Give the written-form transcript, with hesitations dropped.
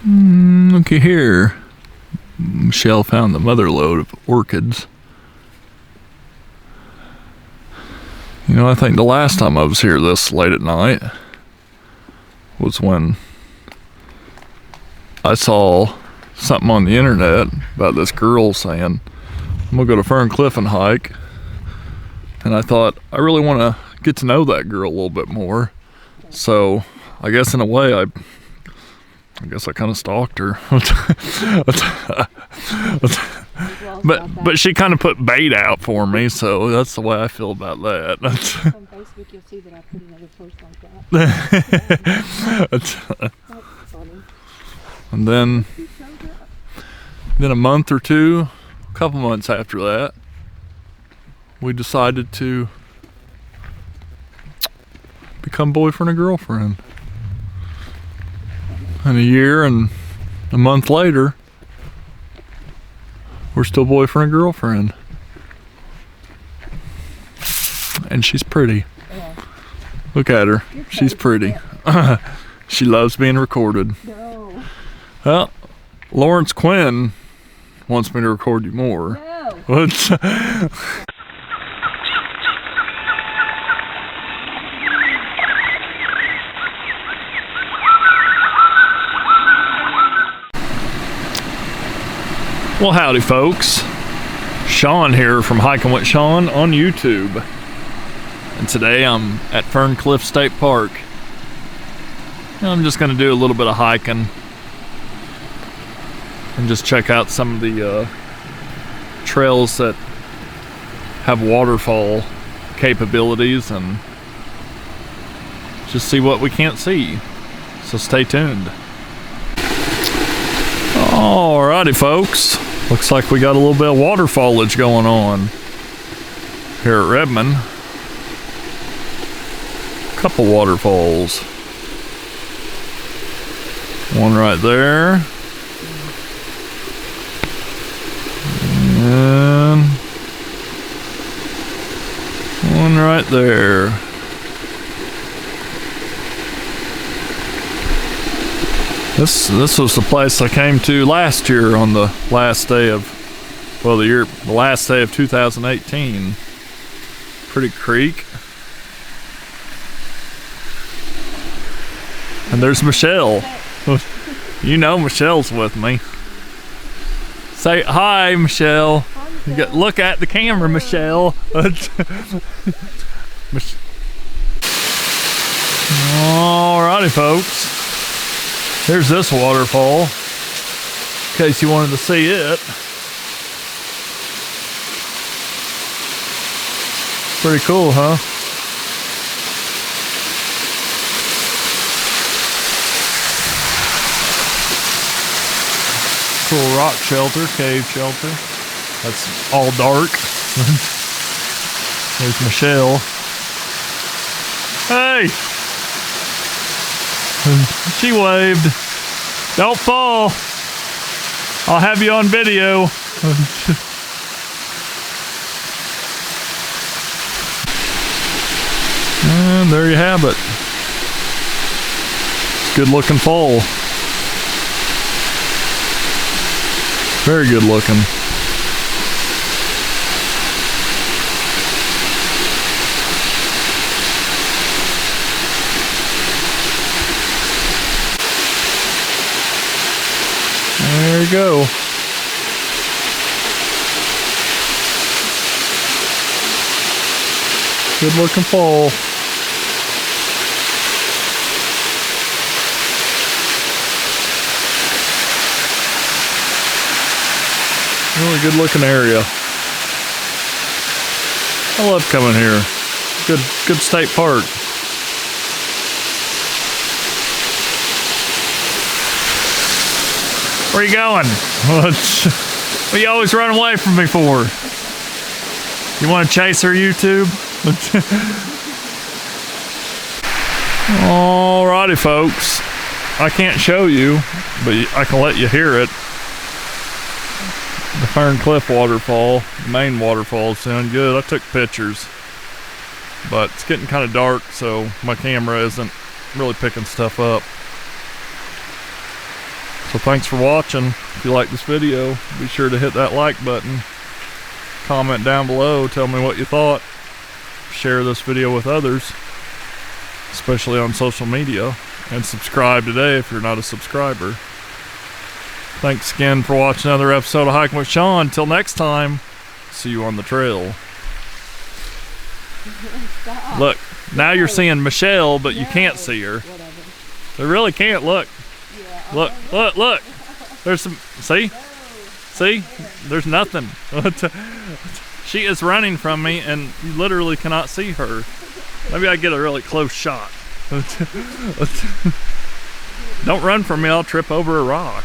Looky here. Michelle found the mother lode of orchids. You know, I think the last time I was here this late at night was when I saw something on the internet about this girl saying, I'm gonna go to Ferne Clyffe and hike. And I thought, I really want to get to know that girl a little bit more. So I guess in a way, I guess I kind of stalked her. but she kind of put bait out for me, so that's the way I feel about that. On Facebook, you'll see that I put another post like that. That's funny. And then a month or two, a couple months after that, we decided to become boyfriend and girlfriend. And a year and a month later, we're still boyfriend and girlfriend. And she's pretty. Yeah. Look at her. She's pretty. She loves being recorded. No. Well, Lawrence Quinn wants me to record you more. No. Well, howdy folks. Shawn here from Hiking with Shawn on YouTube. And today I'm at Ferne Clyffe State Park. I'm just gonna do a little bit of hiking and just check out some of the trails that have waterfall capabilities and just see what we can't see. So stay tuned. Alrighty folks, looks like we got a little bit of waterfallage going on here at Redmond. Couple waterfalls. One right there. And one right there. This was the place I came to last year on the last day of, well, the last day of 2018. Pretty creek. And there's Michelle. You know Michelle's with me. Say hi, Michelle. Hi, Michelle. Look at the camera, Michelle. Alrighty, folks. Here's this waterfall, in case you wanted to see it. Pretty cool, huh? Cool rock shelter, cave shelter. That's all dark. There's Michelle. Hey! She waved. Don't fall. I'll have you on video. And there you have it. Good looking fall. Very good looking. There you go. Good looking fall. Really good looking area. I love coming here. Good state park. Where you going? What you always run away from me for? You want to chase her YouTube? Alrighty folks. I can't show you, but I can let you hear it. The Ferne Clyffe waterfall, the main waterfall, sound good. I took pictures, but it's getting kind of dark, so my camera isn't really picking stuff up. So thanks for watching. If you like this video, be sure to hit that like button. Comment down below, tell me what you thought. Share this video with others, especially on social media. And subscribe today if you're not a subscriber. Thanks again for watching another episode of Hiking with Shawn. Until next time, see you on the trail. Stop. Look, now you're seeing Michelle, but you can't see her. Whatever. You really can't. Look. Yeah, Look, look, look. There's some, see? See? There's nothing. She is running from me and you literally cannot see her. Maybe I get a really close shot. Don't run from me, I'll trip over a rock.